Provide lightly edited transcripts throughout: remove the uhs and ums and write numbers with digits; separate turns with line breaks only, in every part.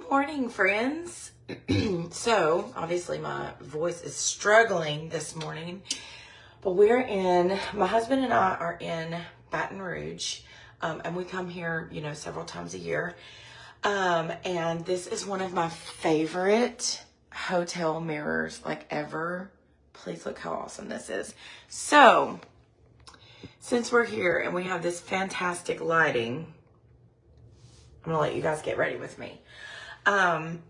morning, friends. So, obviously my voice is struggling this morning, but my husband and I are in Baton Rouge, and we come here, several times a year. And this is one of my favorite hotel mirrors, ever. Please look how awesome this is. So, since we're here and we have this fantastic lighting, I'm gonna let you guys get ready with me. I'm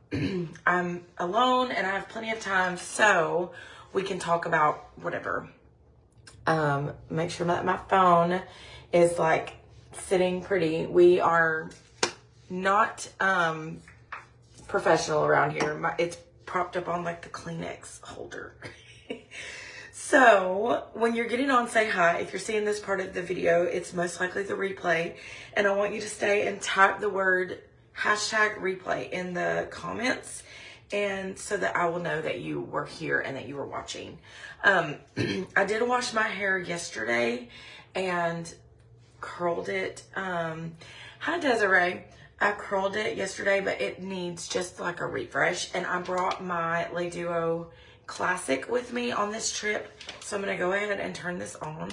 alone and I have plenty of time, so we can talk about whatever. Make sure that my phone is sitting pretty. We are not professional around here. It's propped up on the Kleenex holder. So when you're getting on, say hi. If you're seeing this part of the video, it's most likely the replay. And I want you to stay and type the word #replay in the comments, and so that I will know that you were here and that you were watching. I did wash my hair yesterday and curled it. Hi Desiree. I curled it yesterday, but it needs just a refresh. And I brought my Le Duo Classic with me on this trip. So I'm going to go ahead and turn this on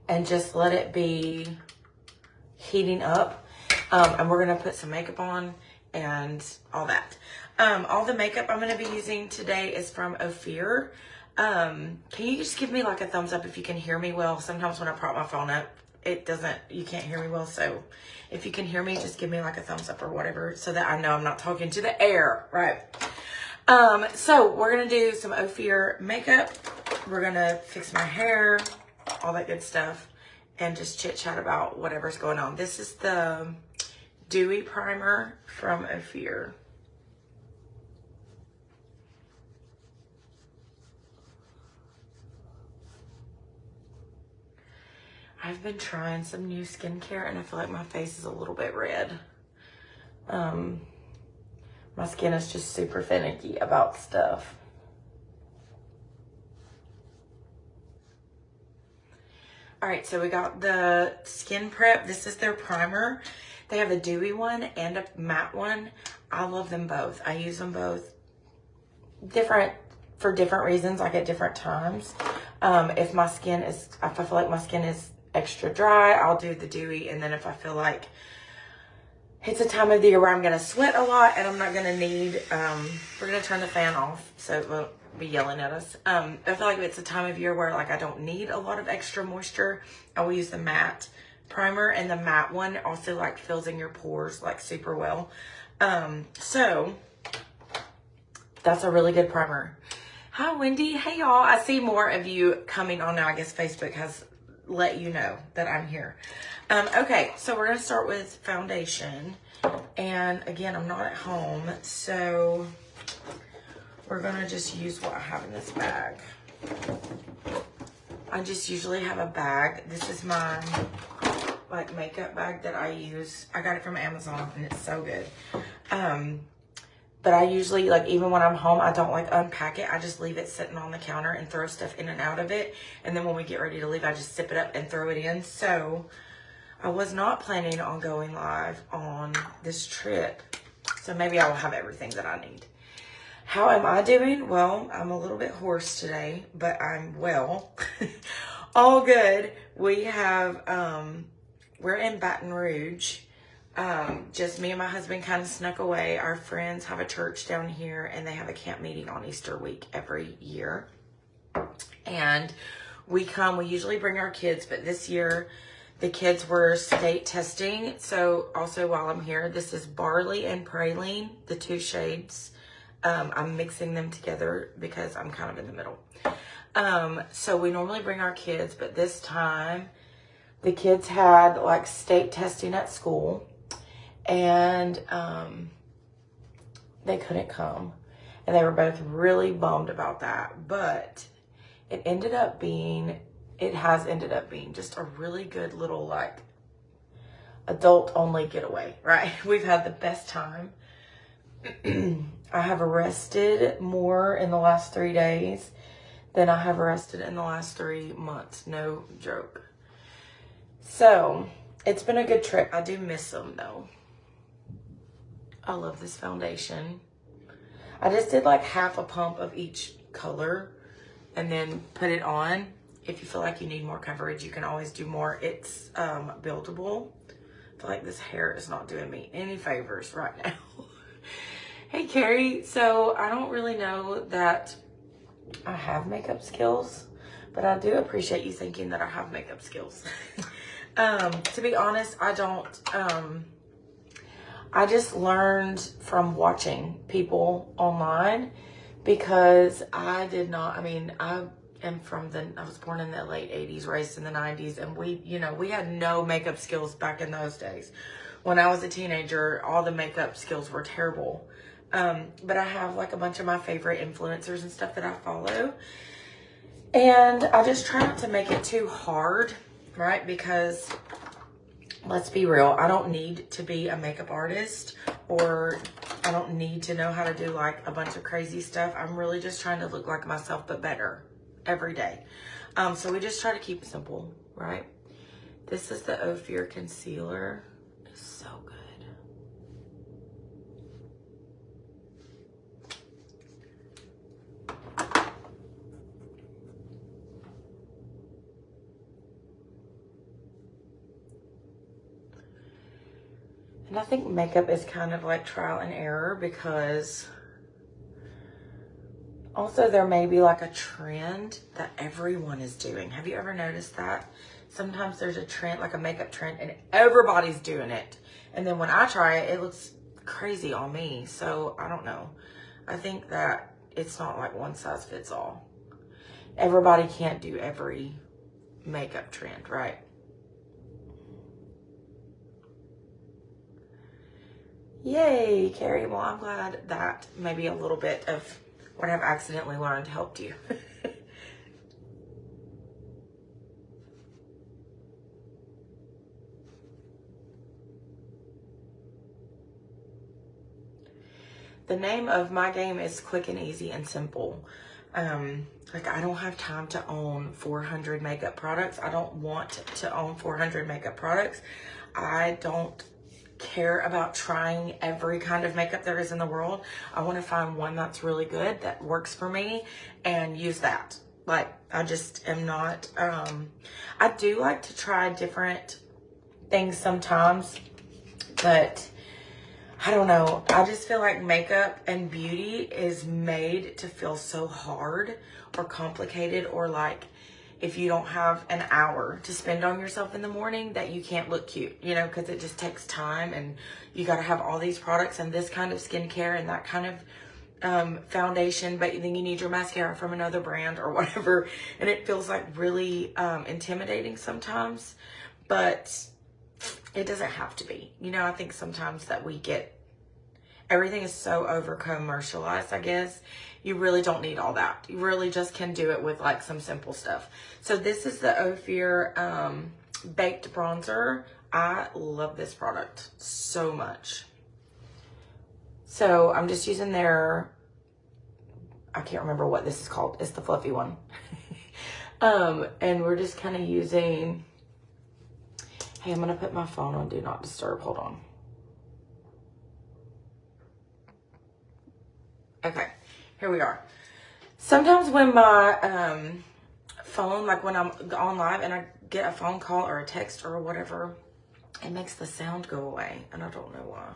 and just let it be heating up. And we're going to put some makeup on and all that. All the makeup I'm going to be using today is from OFIR. Can you just give me a thumbs up if you can hear me well? Sometimes when I prop my phone up, you can't hear me well. So if you can hear me, just give me a thumbs up or whatever, so that I know I'm not talking to the air, right? So we're going to do some OFIR makeup. We're going to fix my hair, all that good stuff, and just chit chat about whatever's going on. This is the Dewy Primer from OFIR. I've been trying some new skincare and I feel like my face is a little bit red. My skin is just super finicky about stuff. All right, so we got the Skin Prep. This is their primer. They have a dewy one and a matte one. I love them both. I use them both for different reasons, at different times. If I feel like my skin is extra dry, I'll do the dewy. And then if I feel like it's a time of the year where I'm going to sweat a lot and I'm not going to need, we're going to turn the fan off so it won't be yelling at us. I feel like if it's a time of year where I don't need a lot of extra moisture, I will use the matte primer, and the matte one also fills in your pores super well. So that's a really good primer. Hi Wendy. Hey y'all. I see more of you coming on now. I guess Facebook has let you know that I'm here. Okay, so we're going to start with foundation. And again, I'm not at home, so we're going to just use what I have in this bag. I just usually have a bag. This is my makeup bag that I use. I got it from Amazon and it's so good. But I usually, even when I'm home, I don't unpack it. I just leave it sitting on the counter and throw stuff in and out of it. And then when we get ready to leave, I just zip it up and throw it in. So I was not planning on going live on this trip. So maybe I will have everything that I need. How am I doing? Well, I'm a little bit hoarse today, but I'm well. All good. We have, we're in Baton Rouge. Just me and my husband kind of snuck away. Our friends have a church down here and they have a camp meeting on Easter week every year. And we usually bring our kids, but this year the kids were state testing. So also while I'm here, this is barley and praline, the two shades. I'm mixing them together because I'm kind of in the middle. So we normally bring our kids, but this time the kids had state testing at school. And they couldn't come. And they were both really bummed about that. But it has ended up being just a really good little adult only getaway, right? We've had the best time. I have rested more in the last 3 days than I have rested in the last 3 months. No joke. So it's been a good trip. I do miss them though. I love this foundation. I just did like half a pump of each color and then put it on. If you feel like you need more coverage, you can always do more. It's buildable. I feel like this hair is not doing me any favors right now. Hey, Carrie. So I don't really know that I have makeup skills, but I do appreciate you thinking that I have makeup skills. To be honest, I don't. I just learned from watching people online because I did not, I mean, I was born in the late 80s, raised in the 90s, and we had no makeup skills back in those days. When I was a teenager, all the makeup skills were terrible. But I have like a bunch of my favorite influencers and stuff that I follow. And I just try not to make it too hard, right? Because let's be real, I don't need to be a makeup artist, or I don't need to know how to do like a bunch of crazy stuff. I'm really just trying to look like myself, but better every day. So we just try to keep it simple, right? This is the OFIR concealer. It's so good. And I think makeup is kind of like trial and error, because also there may be like a trend that everyone is doing. Have you ever noticed that? Sometimes there's a trend, like a makeup trend, and everybody's doing it. And then when I try it, it looks crazy on me. So I don't know. I think that it's not like one size fits all. Everybody can't do every makeup trend, right? Yay, Carrie. Well, I'm glad that maybe a little bit of what I've accidentally learned helped you. The name of my game is Quick and Easy and Simple. Like, I don't have time to own 400 makeup products. I don't want to own 400 makeup products. I don't care about trying every kind of makeup there is in the world. I want to find one that's really good, that works for me, and use that. Like, I just am not, I do like to try different things sometimes, but I don't know. I just feel like makeup and beauty is made to feel so hard or complicated, or like if you don't have an hour to spend on yourself in the morning, that you can't look cute, you know, because it just takes time, and you got to have all these products and this kind of skincare and that kind of foundation, but then you need your mascara from another brand or whatever, and it feels like really intimidating sometimes, but it doesn't have to be. You know, I think sometimes that everything is so over commercialized, I guess. You really don't need all that. You really just can do it with like some simple stuff. So this is the OFIR Baked Bronzer. I love this product so much. So I'm just using their, I can't remember what this is called. It's the fluffy one. And we're just kind of using, hey, I'm going to put my phone on Do Not Disturb. Hold on. Okay, here we are. Sometimes when my phone, like when I'm on live and I get a phone call or a text or whatever, it makes the sound go away, and I don't know why.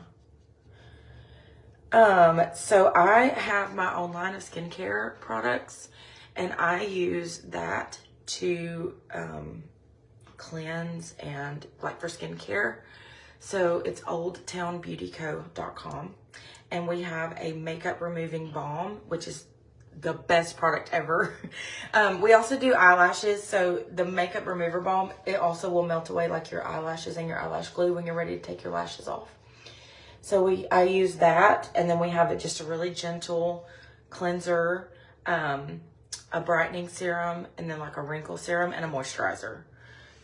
So I have my own line of skincare products, and I use that to cleanse and like for skincare. So it's oldtownbeautyco.com, and we have a makeup removing balm, which is the best product ever. We also do eyelashes. So the makeup remover balm, it also will melt away like your eyelashes and your eyelash glue when you're ready to take your lashes off. So I use that, and then we have just a really gentle cleanser, a brightening serum, and then like a wrinkle serum and a moisturizer.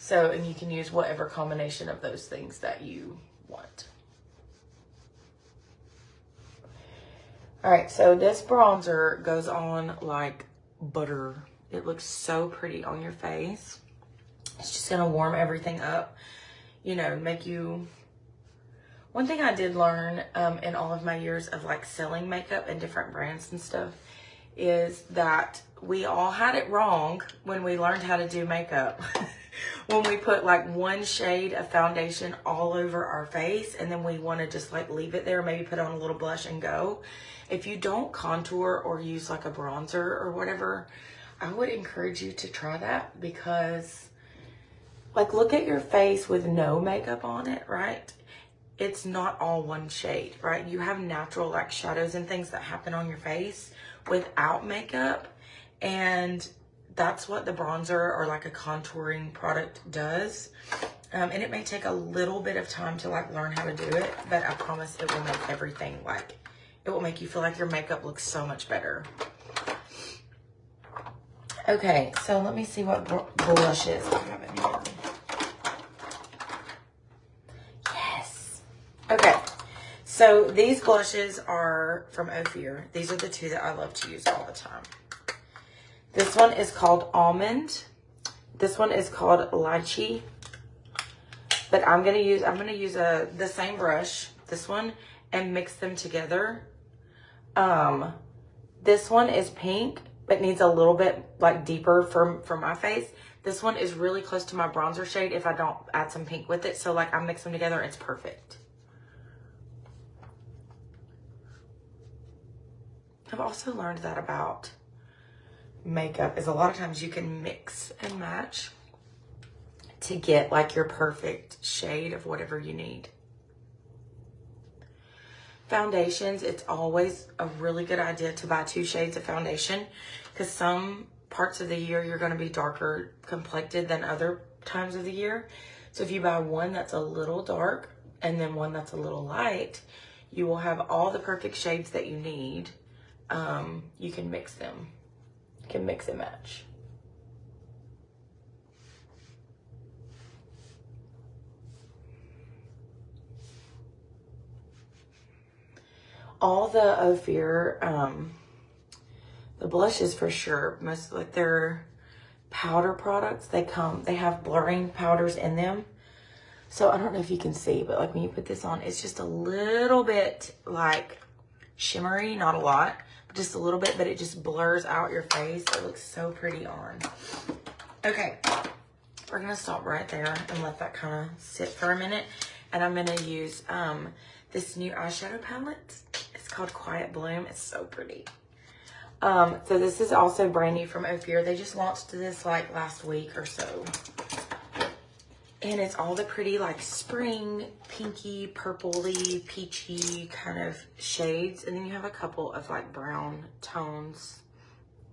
So, and you can use whatever combination of those things that you want. All right, so this bronzer goes on like butter. It looks so pretty on your face. It's just gonna warm everything up, you know, make you One thing I did learn in all of my years of like selling makeup and different brands and stuff is that we all had it wrong when we learned how to do makeup. When we put like one shade of foundation all over our face and then we want to just like leave it there, maybe put on a little blush and go. If you don't contour or use like a bronzer or whatever, I would encourage you to try that, because like look at your face with no makeup on it, right? It's not all one shade, right? You have natural like shadows and things that happen on your face without makeup, and that's what the bronzer or like a contouring product does. And it may take a little bit of time to like learn how to do it, but I promise it will make everything like, it will make you feel like your makeup looks so much better. Okay, so let me see what blushes I have in here. Yes. Okay, so these blushes are from OFIR. These are the two that I love to use all the time. This one is called Almond. This one is called Lychee. But I'm gonna use the same brush, this one, and mix them together. This one is pink, but needs a little bit like deeper for my face. This one is really close to my bronzer shade if I don't add some pink with it. So like I mix them together, it's perfect. I've also learned that about makeup is a lot of times you can mix and match to get like your perfect shade of whatever you need. Foundations, it's always a really good idea to buy 2 shades of foundation, because some parts of the year you're going to be darker complected than other times of the year. So if you buy one that's a little dark and then one that's a little light, you will have all the perfect shades that you need. You can mix them. You can mix and match. All the OFIR, the blushes for sure, most like their powder products, they have blurring powders in them. So I don't know if you can see, but like when you put this on, it's just a little bit like shimmery, not a lot, but just a little bit, but it just blurs out your face. It looks so pretty on. Okay, we're gonna stop right there and let that kind of sit for a minute. And I'm gonna use this new eyeshadow palette. It's called Quiet Bloom. It's so pretty. So this is also brand new from OFIR. They just launched this like last week or so. And it's all the pretty like spring, pinky, purpley, peachy kind of shades. And then you have a couple of like brown tones.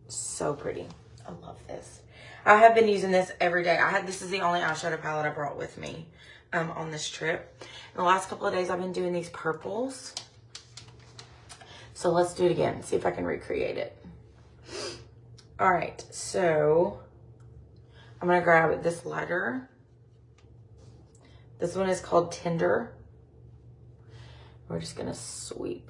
So pretty. I love this. I have been using this every day. This is the only eyeshadow palette I brought with me on this trip. In the last couple of days, I've been doing these purples. So let's do it again. See if I can recreate it. All right, so I'm gonna grab this lighter. This one is called Tender. We're just gonna sweep.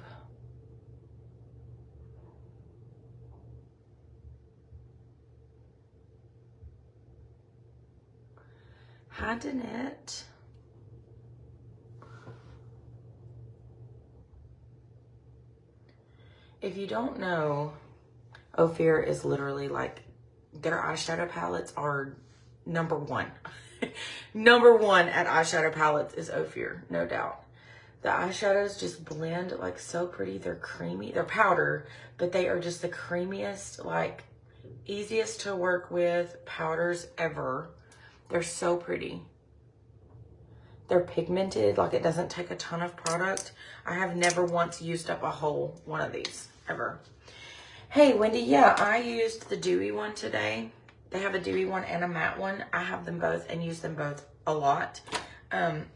Hi, Danette. If you don't know, OFIR is literally like, their eyeshadow palettes are number one. Number one at eyeshadow palettes is OFIR, no doubt. The eyeshadows just blend like so pretty. They're creamy. They're powder, but they are just the creamiest, like easiest to work with powders ever. They're so pretty. They're pigmented, like it doesn't take a ton of product. I have never once used up a whole one of these, ever. Hey, Wendy, yeah, I used the dewy one today. They have a dewy one and a matte one. I have them both and use them both a lot.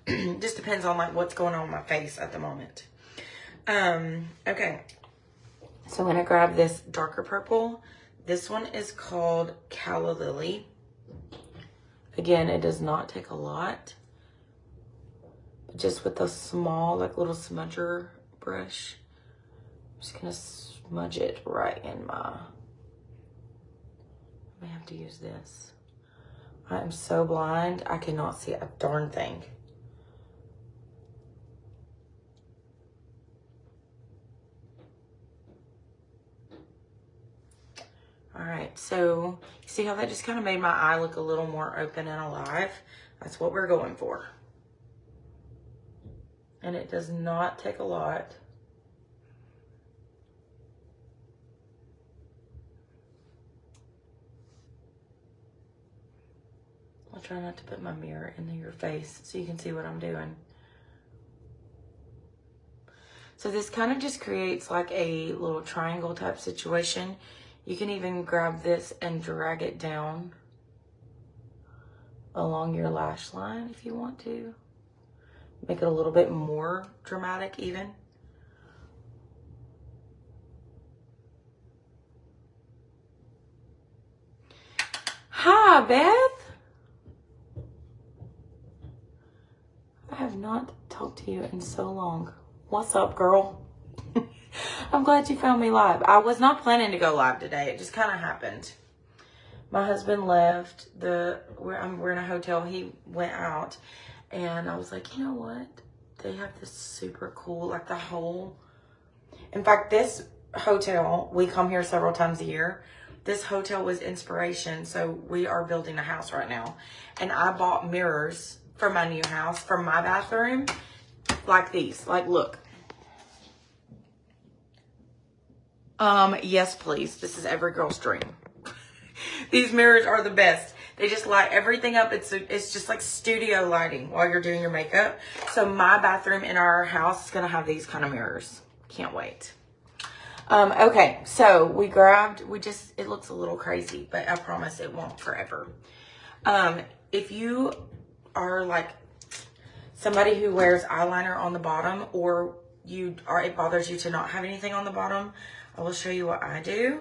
Just depends on like what's going on with my face at the moment. Okay, so I'm gonna grab this darker purple. This one is called Calla Lily. Again, it does not take a lot. Just with a small, like little smudger brush, I'm just gonna smudge it right in my, I may have to use this. I am so blind, I cannot see a darn thing. right, so you see how that just kind of made my eye look a little more open and alive? That's what we're going for. And it does not take a lot. I'll try not to put my mirror into your face so you can see what I'm doing. So this kind of just creates like a little triangle type situation. You can even grab this and drag it down along your lash line if you want to. Make it a little bit more dramatic even. Hi, Beth. I have not talked to you in so long. What's up, girl? I'm glad you found me live. I was not planning to go live today. It just kind of happened. My husband left. We're in a hotel. He went out. And I was like, you know what? They have this super cool, like the whole... In fact, this hotel, we come here several times a year. This hotel was inspiration. So we are building a house right now. And I bought mirrors for my new house, for my bathroom, like these. Like, look. Yes, please. This is every girl's dream. These mirrors are the best. They just light everything up. It's just like studio lighting while you're doing your makeup. So my bathroom in our house is going to have these kind of mirrors. Can't wait. Okay, so it looks a little crazy, but I promise it won't forever. If you are like somebody who wears eyeliner on the bottom, or it bothers you to not have anything on the bottom, I will show you what I do.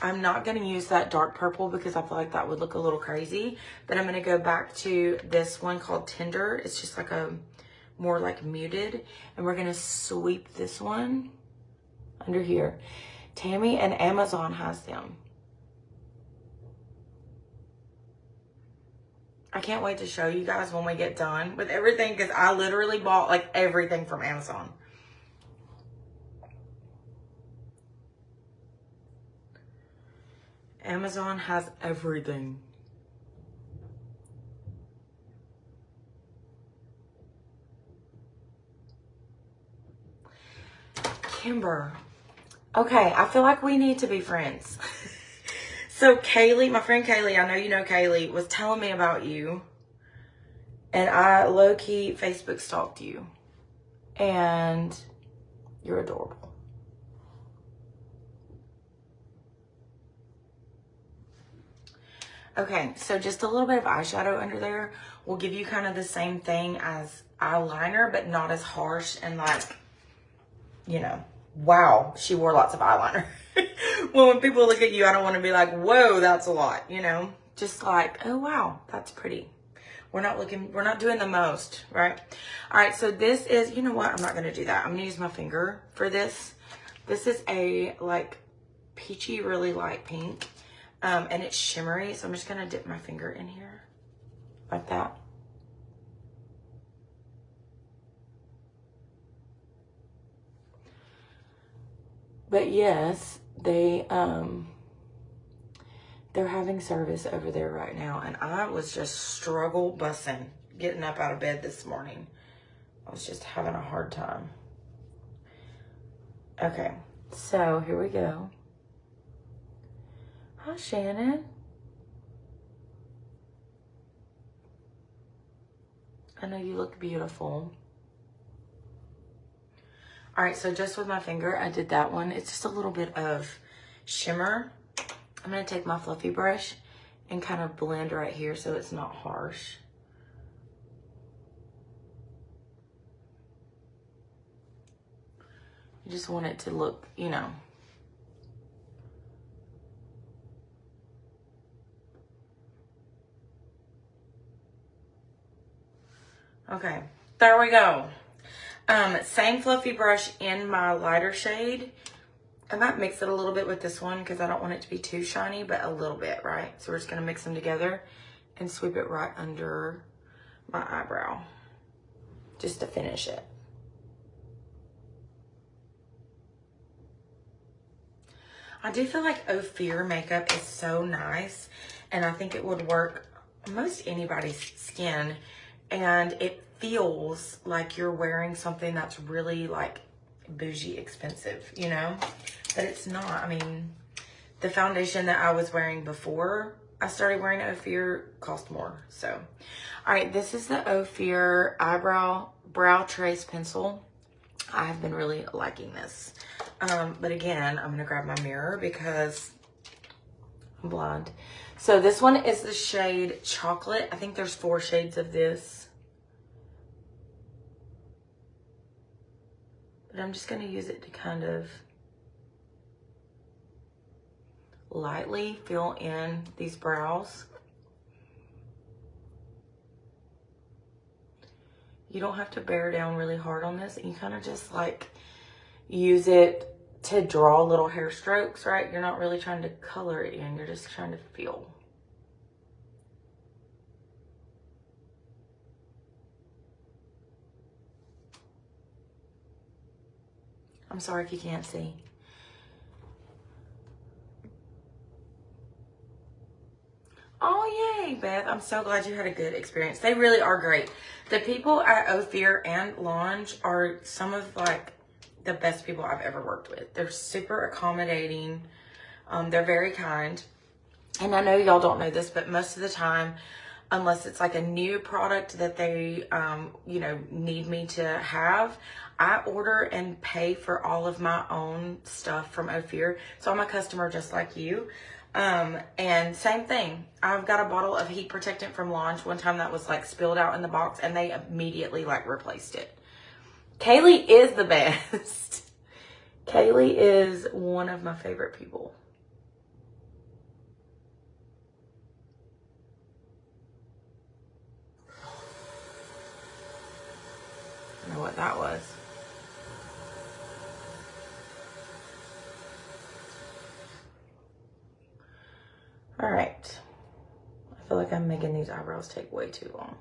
I'm not going to use that dark purple because I feel like that would look a little crazy, but I'm going to go back to this one called Tender. It's just like a more like muted, and we're going to sweep this one under here. Tammy and Amazon has them. I can't wait to show you guys when we get done with everything, because I literally bought like everything from Amazon. Amazon has everything. Kimber. Okay, I feel like we need to be friends. So Kaylee, my friend Kaylee, I know you know Kaylee, was telling me about you. And I low-key Facebook stalked you. And you're adorable. Okay, so just a little bit of eyeshadow under there will give you kind of the same thing as eyeliner, but not as harsh and like, you know, wow, she wore lots of eyeliner. Well, when people look at you, I don't want to be like, whoa, that's a lot, you know, just like, oh, wow, that's pretty. We're not doing the most, right? All right, so this is, you know what? I'm not going to do that. I'm going to use my finger for this. This is a like peachy, really light pink. And it's shimmery, so I'm just gonna dip my finger in here like that. But yes, they're having service over there right now, and I was just struggle bussing getting up out of bed this morning. I was just having a hard time. Okay, so here we go. Hi, Shannon. I know you look beautiful. All right, so just with my finger, I did that one. It's just a little bit of shimmer. I'm going to take my fluffy brush and kind of blend right here so it's not harsh. You just want it to look, you know. Okay, there we go. Same fluffy brush in my lighter shade. I might mix it a little bit with this one because I don't want it to be too shiny, but a little bit, right? So we're just gonna mix them together and sweep it right under my eyebrow just to finish it. I do feel like OFIR makeup is so nice, and I think it would work most anybody's skin, and it feels like you're wearing something that's really like bougie expensive, you know, but it's not. I mean, the foundation that I was wearing before I started wearing OFIR cost more. So, all right, this is the OFIR brow trace pencil. I have been really liking this. But again, I'm gonna grab my mirror because I'm blind. So this one is the shade Chocolate. I think there's 4 shades of this. But I'm just gonna use it to kind of lightly fill in these brows. You don't have to bear down really hard on this. You kind of just like use it to draw little hair strokes, right? You're not really trying to color it in. You're just trying to feel. I'm sorry if you can't see. Oh, yay, Beth. I'm so glad you had a good experience. They really are great. The people at OFIR and Lange are some of like the best people I've ever worked with. They're super accommodating. They're very kind. And I know y'all don't know this, but most of the time, unless it's like a new product that they, you know, need me to have, I order and pay for all of my own stuff from OFIR. So I'm a customer just like you. And same thing. I've got a bottle of heat protectant from Lange one time that was like spilled out in the box, and they immediately like replaced it. Kaylee is the best. Kaylee is one of my favorite people. I don't know what that was. All right. I feel like I'm making these eyebrows take way too long.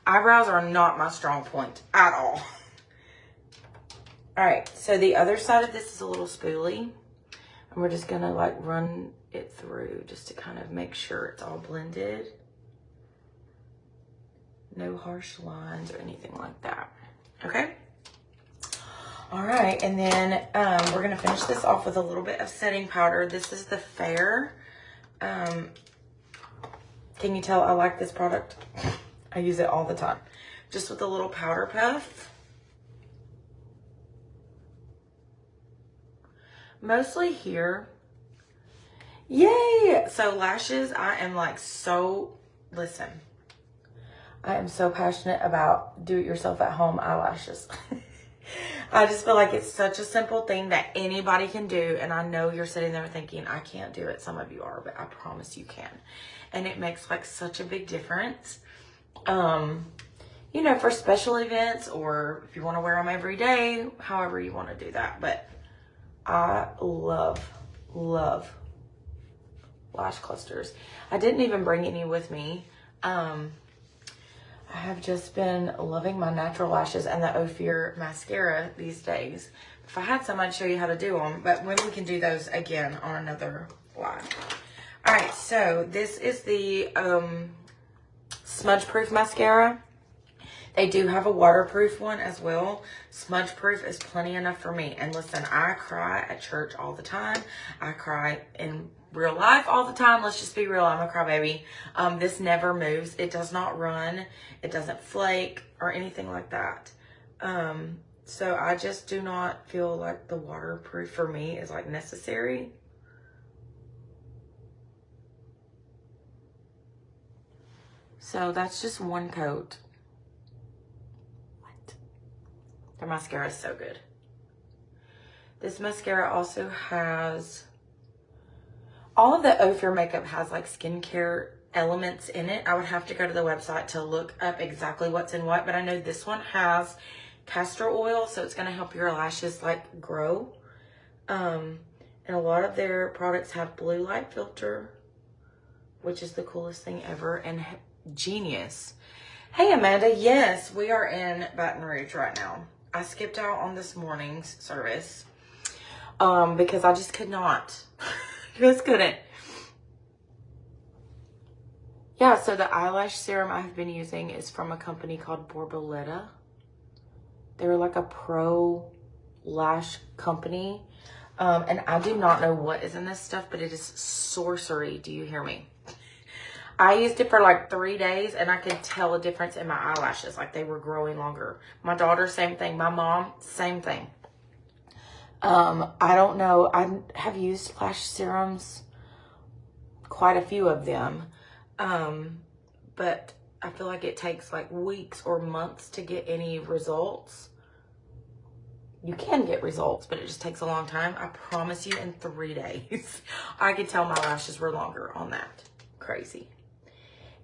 Eyebrows are not my strong point at all. All right, so the other side of this is a little spoolie, and we're just gonna like run it through just to kind of make sure it's all blended. No harsh lines or anything like that, okay? All right, and then we're gonna finish this off with a little bit of setting powder. This is the Fair. Can you tell I like this product? I use it all the time. Just with a little powder puff. Mostly here. Yay! So lashes, I am like so, listen. I am so passionate about do-it-yourself at home eyelashes. I just feel like it's such a simple thing that anybody can do. And I know you're sitting there thinking, I can't do it. Some of you are, but I promise you can. And it makes like such a big difference. You know, for special events, or if you want to wear them every day, however you want to do that. But I love lash clusters. I didn't even bring any with me. I have just been loving my natural lashes and the OFIR mascara these days. If I had some, I'd show you how to do them, but maybe we can do those again on another live. All right, so this is the smudge proof mascara. They do have a waterproof one as well. Smudge proof is plenty enough for me. And listen, I cry at church all the time. I cry in real life all the time. Let's just be real. I'm a crybaby. This never moves. It does not run. It doesn't flake or anything like that. So I just do not feel like the waterproof for me is like necessary. So that's just one coat. What? Their mascara is so good. This mascara also has, all of the OFIR makeup has like skincare elements in it. I would have to go to the website to look up exactly what's in what, but I know this one has castor oil, so it's going to help your lashes like grow. And a lot of their products have blue light filter, which is the coolest thing ever, and genius. Hey Amanda, yes, we are in Baton Rouge right now. I skipped out on this morning's service because I just could not. Just couldn't. Yeah, so the eyelash serum I've been using is from a company called Borboleta. They're like a pro lash company. And I do not know what is in this stuff, but it is sorcery. Do you hear me? I used it for like 3 days and I could tell a difference in my eyelashes. Like they were growing longer. My daughter, same thing. My mom, same thing. I don't know. I have used lash serums, quite a few of them. But I feel like it takes like weeks or months to get any results. You can get results, but it just takes a long time. I promise you in 3 days, I could tell my lashes were longer on that. Crazy.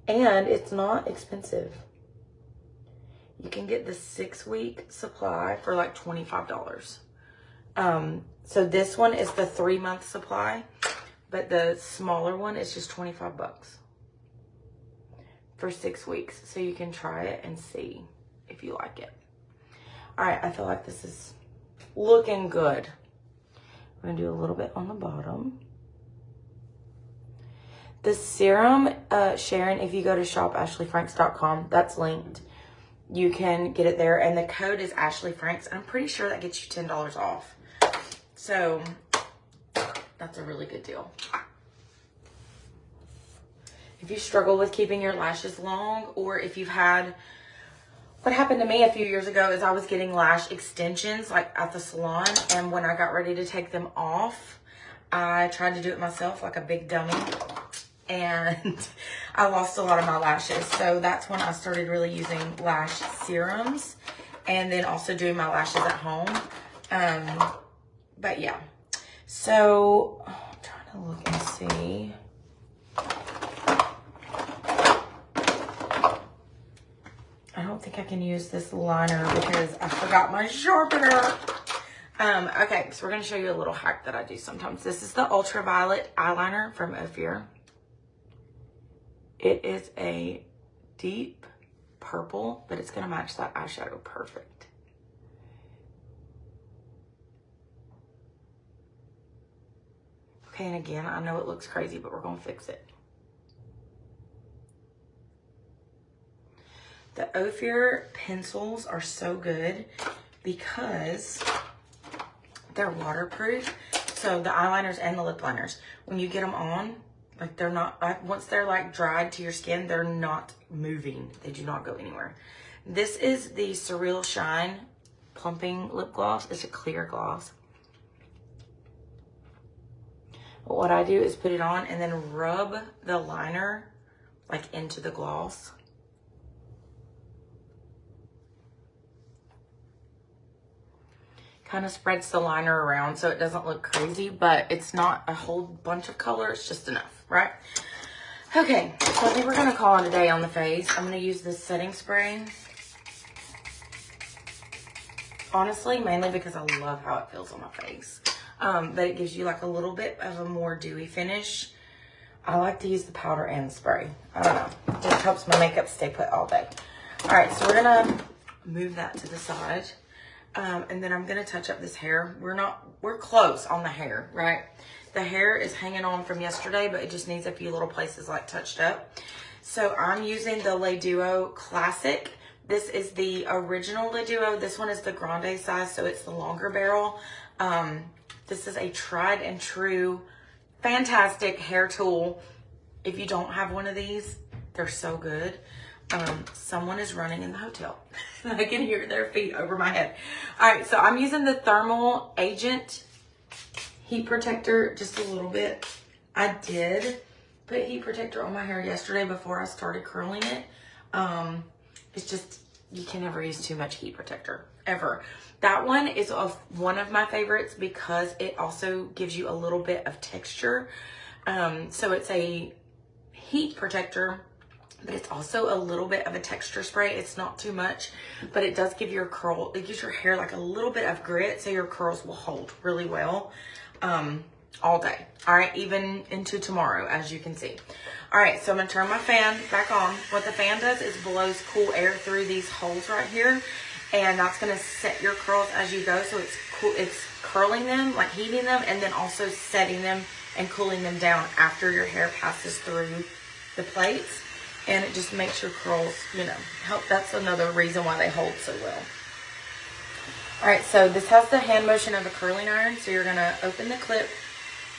And it's not expensive. You can get the 6-week supply for like $25. So this one is the 3-month supply, but the smaller one is just 25 bucks for 6 weeks. So you can try it and see if you like it. All right, I feel like this is looking good. I'm gonna do a little bit on the bottom. The serum, Sharon, if you go to shopashleyfranks.com, that's linked. You can get it there, and the code is AshleyFranks. I'm pretty sure that gets you $10 off. So that's a really good deal. If you struggle with keeping your lashes long, or if you've had, what happened to me a few years ago is I was getting lash extensions like at the salon, and when I got ready to take them off, I tried to do it myself like a big dummy, and I lost a lot of my lashes. So that's when I started really using lash serums, and then also doing my lashes at home. But yeah, so I'm trying to look and see. I don't think I can use this liner because I forgot my sharpener. Okay, so we're going to show you a little hack that I do sometimes. This is the ultraviolet eyeliner from OFIR. It is a deep purple, but it's going to match that eyeshadow perfect. Okay, and again, I know it looks crazy, but we're going to fix it. The OFIR pencils are so good because they're waterproof. So the eyeliners and the lip liners, when you get them on, like they're not, once they're like dried to your skin, they're not moving. They do not go anywhere. This is the Surreal Shine Plumping Lip Gloss. It's a clear gloss. But what I do is put it on and then rub the liner like into the gloss. Kind of spreads the liner around so it doesn't look crazy, but it's not a whole bunch of color. It's just enough, right? Okay, so I think we're gonna call it a day on the face. I'm gonna use this setting spray. Honestly, mainly because I love how it feels on my face. But it gives you like a little bit of a more dewy finish. I like to use the powder and the spray. I don't know, it just helps my makeup stay put all day. All right, so we're gonna move that to the side. And then I'm gonna touch up this hair. We're close on the hair, right? The hair is hanging on from yesterday, but it just needs a few little places like touched up. So I'm using the Le Duo Classic. This is the original Le Duo. This one is the grande size, so it's the longer barrel. This is a tried and true, fantastic hair tool. If you don't have one of these, they're so good. Someone is running in the hotel. I can hear their feet over my head. All right, so I'm using the Thermal Agent heat protector just a little bit. I did put heat protector on my hair yesterday before I started curling it. It's just, you can never use too much heat protector, ever. That one is one of my favorites because it also gives you a little bit of texture. So it's a heat protector, but it's also a little bit of a texture spray. It's not too much, but it does give your it gives your hair like a little bit of grit, so your curls will hold really well all day. All right, even into tomorrow, as you can see. All right, so I'm gonna turn my fan back on. What the fan does is blows cool air through these holes right here, and that's going to set your curls as you go. So it's cool. It's curling them, like heating them, and then also setting them and cooling them down after your hair passes through the plates. And it just makes your curls, you know, help. That's another reason why they hold so well. All right, so this has the hand motion of a curling iron. So you're going to open the clip,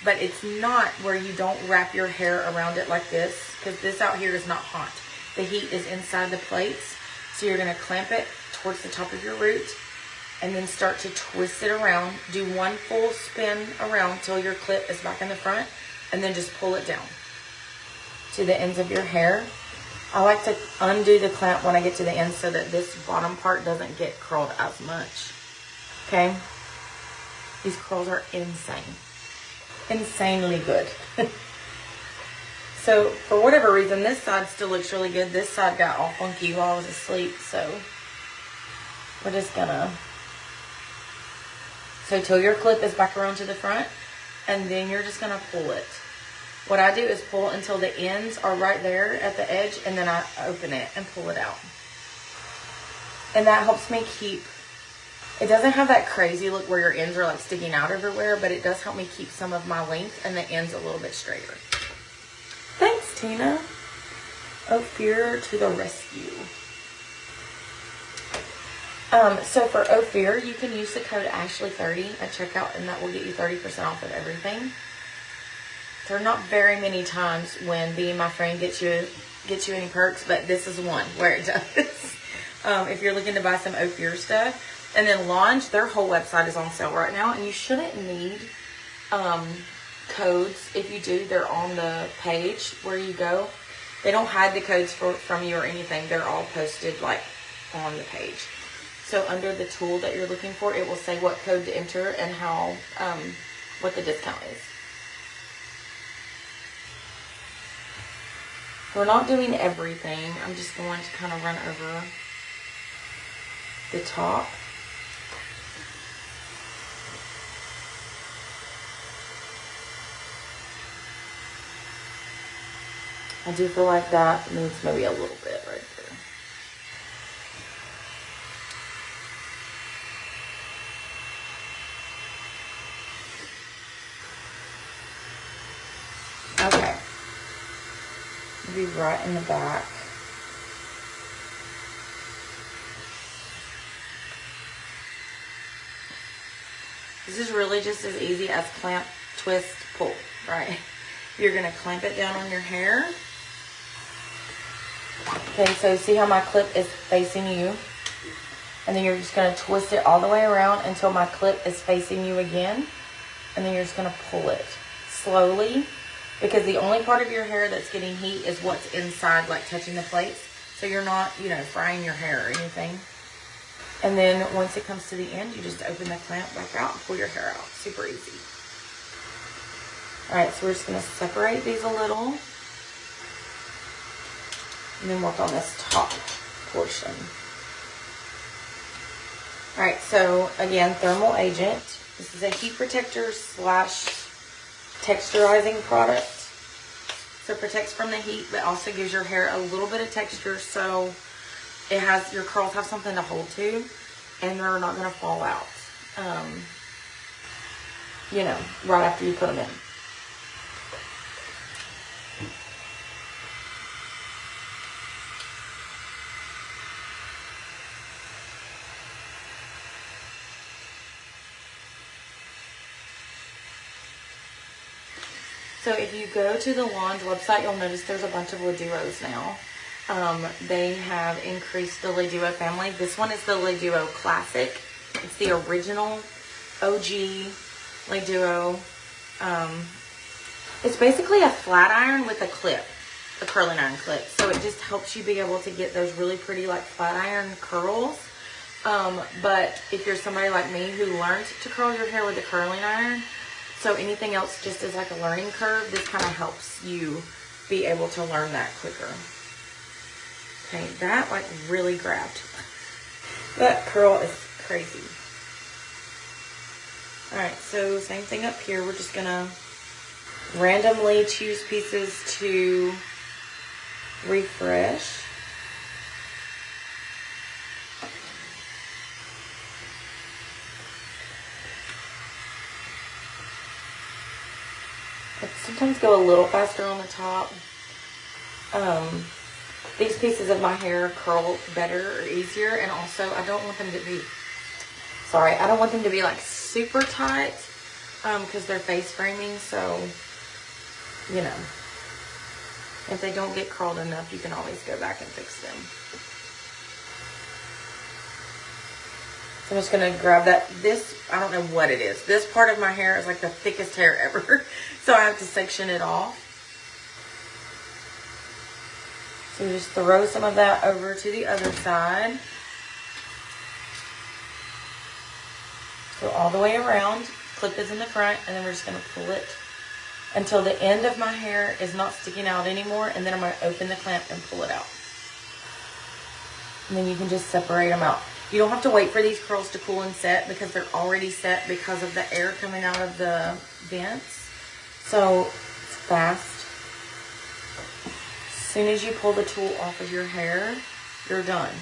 but it's not where you don't wrap your hair around it like this, because this out here is not hot. The heat is inside the plates. So you're going to clamp it towards the top of your root and then start to twist it around. Do one full spin around till your clip is back in the front, and then just pull it down to the ends of your hair. I like to undo the clamp when I get to the end so that this bottom part doesn't get curled as much. Okay? These curls are insane. Insanely good. So, for whatever reason, this side still looks really good. This side got all funky while I was asleep, so we're just gonna... So, till your clip is back around to the front, and then you're just gonna pull it. What I do is pull until the ends are right there at the edge, and then I open it and pull it out. And that helps me keep... It doesn't have that crazy look where your ends are like sticking out everywhere, but it does help me keep some of my length and the ends a little bit straighter. Thanks, Tina. OFIR to the rescue. So for OFIR, you can use the code Ashley30 at checkout, and that will get you 30% off of everything. There are not very many times when being my friend gets you any perks, but this is one where it does. If you're looking to buy some OFIR stuff. And then Lange, their whole website is on sale right now, and you shouldn't need codes. If you do, they're on the page where you go. They don't hide the codes from you or anything. They're all posted like on the page. So under the tool that you're looking for, it will say what code to enter and how what the discount is. We're not doing everything. I'm just going to kind of run over the top. I do feel like that needs maybe a little bit right there. Okay. Maybe right in the back. This is really just as easy as clamp, twist, pull, right? You're going to clamp it down on your hair. Okay, so see how my clip is facing you? And then you're just going to twist it all the way around until my clip is facing you again. And then you're just going to pull it slowly, because the only part of your hair that's getting heat is what's inside, like touching the plates. So you're not, you know, frying your hair or anything. And then once it comes to the end, you just open the clamp back out and pull your hair out. Super easy. All right, so we're just going to separate these a little. And then work on this top portion. All right, so again, thermal agent. This is a heat protector slash texturizing product. So it protects from the heat, but also gives your hair a little bit of texture, so it has, your curls have something to hold to, and they're not going to fall out, you know, right after you put them in. So if you go to the Lange website, you'll notice there's a bunch of Le Duos now. They have increased the Le Duo family. This one is the Le Duo Classic. It's the original OG Le Duo. It's basically a flat iron with a clip, a curling iron clip. So it just helps you be able to get those really pretty like flat iron curls. But if you're somebody like me who learned to curl your hair with a curling iron, so anything else just is like a learning curve, this kind of helps you be able to learn that quicker. Okay, that like really grabbed. That curl is crazy. Alright, so same thing up here. We're just gonna randomly choose pieces to refresh. I sometimes go a little faster on the top. These pieces of my hair curl better or easier, and also I don't want them to be, I don't want them to be like super tight because they're face framing, so, you know, if they don't get curled enough, you can always go back and fix them. So I'm just gonna grab that. This, I don't know what it is. This part of my hair is like the thickest hair ever, so I have to section it off. So just throw some of that over to the other side. Go all the way around, clip is in the front, and then we're just gonna pull it until the end of my hair is not sticking out anymore, and then I'm gonna open the clamp and pull it out. And then you can just separate them out. You don't have to wait for these curls to cool and set because they're already set because of the air coming out of the vents. So it's fast. As soon as you pull the tool off of your hair, you're done.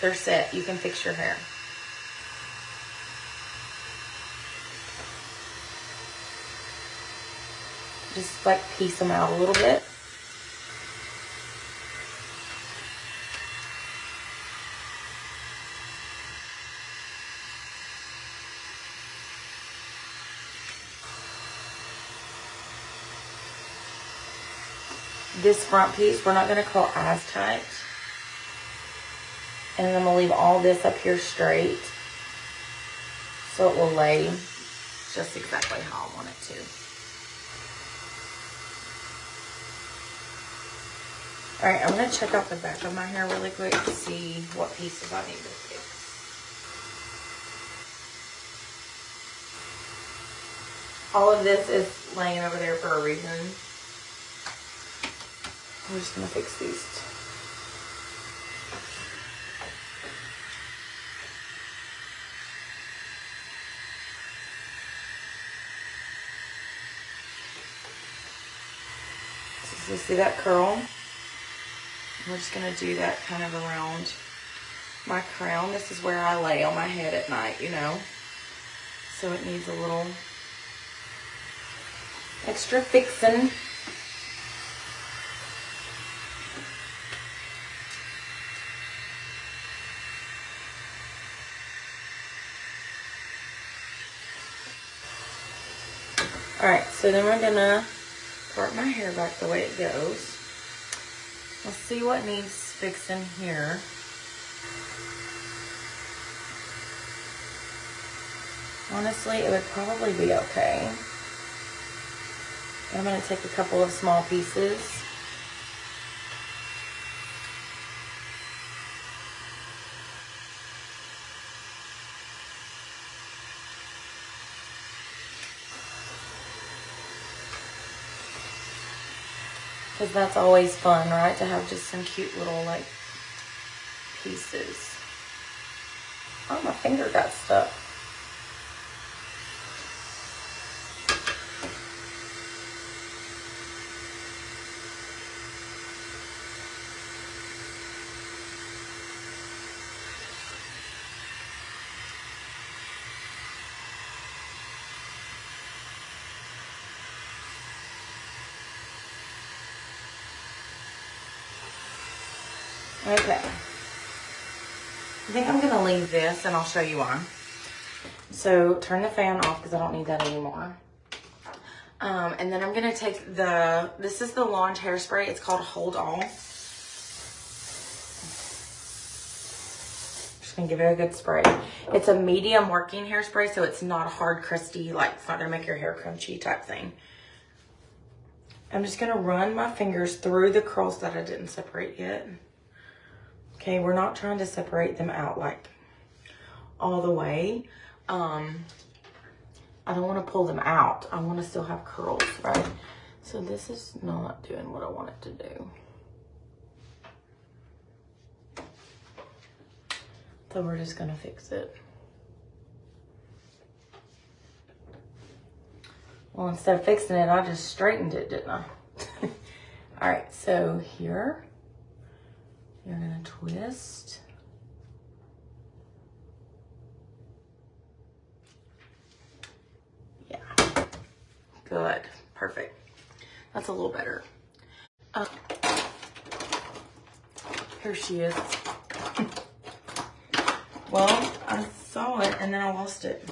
They're set. You can fix your hair. Just like piece them out a little bit. This front piece, we're not going to curl as tight. And then I'm going to leave all this up here straight, so it will lay just exactly how I want it to. All right, I'm going to check out the back of my hair really quick to see what pieces I need to fix. All of this is laying over there for a reason. I'm just going to fix these. So you see that curl? We're just going to do that kind of around my crown. This is where I lay on my head at night, you know. So it needs a little extra fixing. Alright, so then we're gonna part my hair back the way it goes. Let's see what needs fixing here. Honestly, it would probably be okay. I'm gonna take a couple of small pieces. Because that's always fun, right? To have just some cute little, like, pieces. Oh, my finger got stuck. Okay. I think I'm going to leave this and I'll show you why. So turn the fan off because I don't need that anymore. And then I'm going to take this is the Lange hairspray. It's called Hold All. Just going to give it a good spray. It's a medium working hairspray, so it's not a hard, crusty, like it's not going to make your hair crunchy type thing. I'm just going to run my fingers through the curls that I didn't separate yet. Okay, we're not trying to separate them out like all the way. I don't want to pull them out. I want to still have curls, right? So this is not doing what I want it to do. So we're just going to fix it. Well, instead of fixing it, I just straightened it, didn't I? All right, so here. You're gonna twist. Yeah. Good. Perfect. That's a little better. Here she is. Well, I saw it and then I lost it.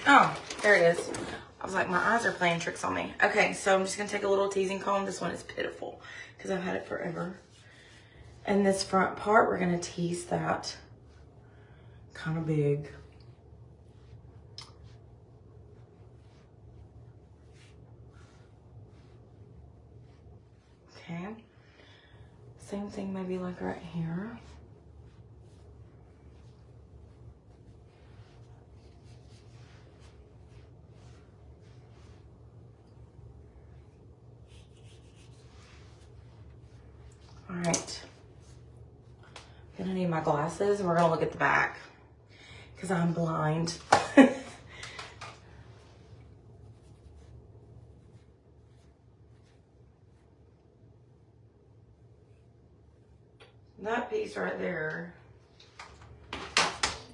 Oh, there it is. I was like, my eyes are playing tricks on me. Okay, so I'm just going to take a little teasing comb. This one is pitiful because I've had it forever. And this front part, we're going to tease that kind of big. Okay. Same thing maybe like right here. All right. I'm gonna need my glasses and we're gonna look at the back because I'm blind. That piece right there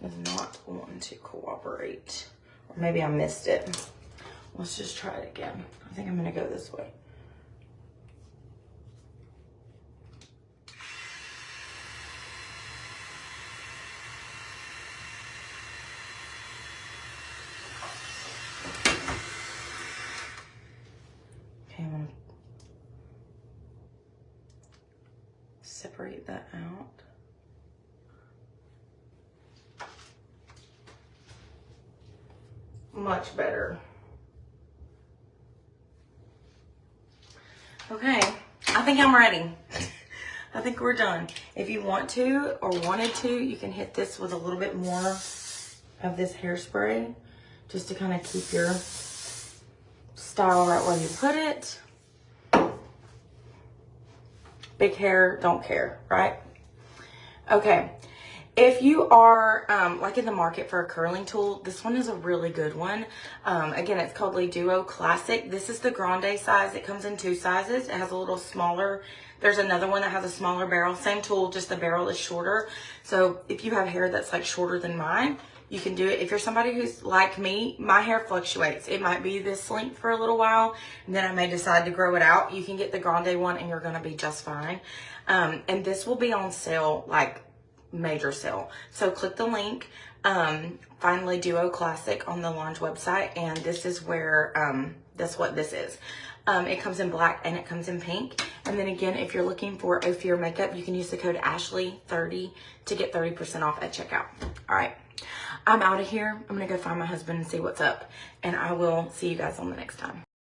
is not wanting to cooperate. Or maybe I missed it. Let's just try it again. I think I'm gonna go this way. Okay, I'm gonna separate that out. Much better. Okay, I think I'm ready. I think we're done. If you want to or wanted to, you can hit this with a little bit more of this hairspray just to kind of keep your style right where you put it. Big hair, don't care, right? Okay. If you are like in the market for a curling tool, this one is a really good one. Again, it's called Le Duo Classic. This is the grande size. It comes in 2 sizes. It has a little smaller. There's another one that has a smaller barrel. Same tool, just the barrel is shorter. So if you have hair that's like shorter than mine, you can do it. If you're somebody who's like me, my hair fluctuates. It might be this length for a little while, and then I may decide to grow it out. You can get the grande one and you're gonna be just fine. And this will be on sale, like major sale. So click the link, find Le Duo Classic on the Lange website, and this is where, that's what this is. It comes in black and it comes in pink. And then again, if you're looking for OFIR makeup, you can use the code Ashley30 to get 30% off at checkout. All right, I'm out of here. I'm gonna go find my husband and see what's up, and I will see you guys on the next time.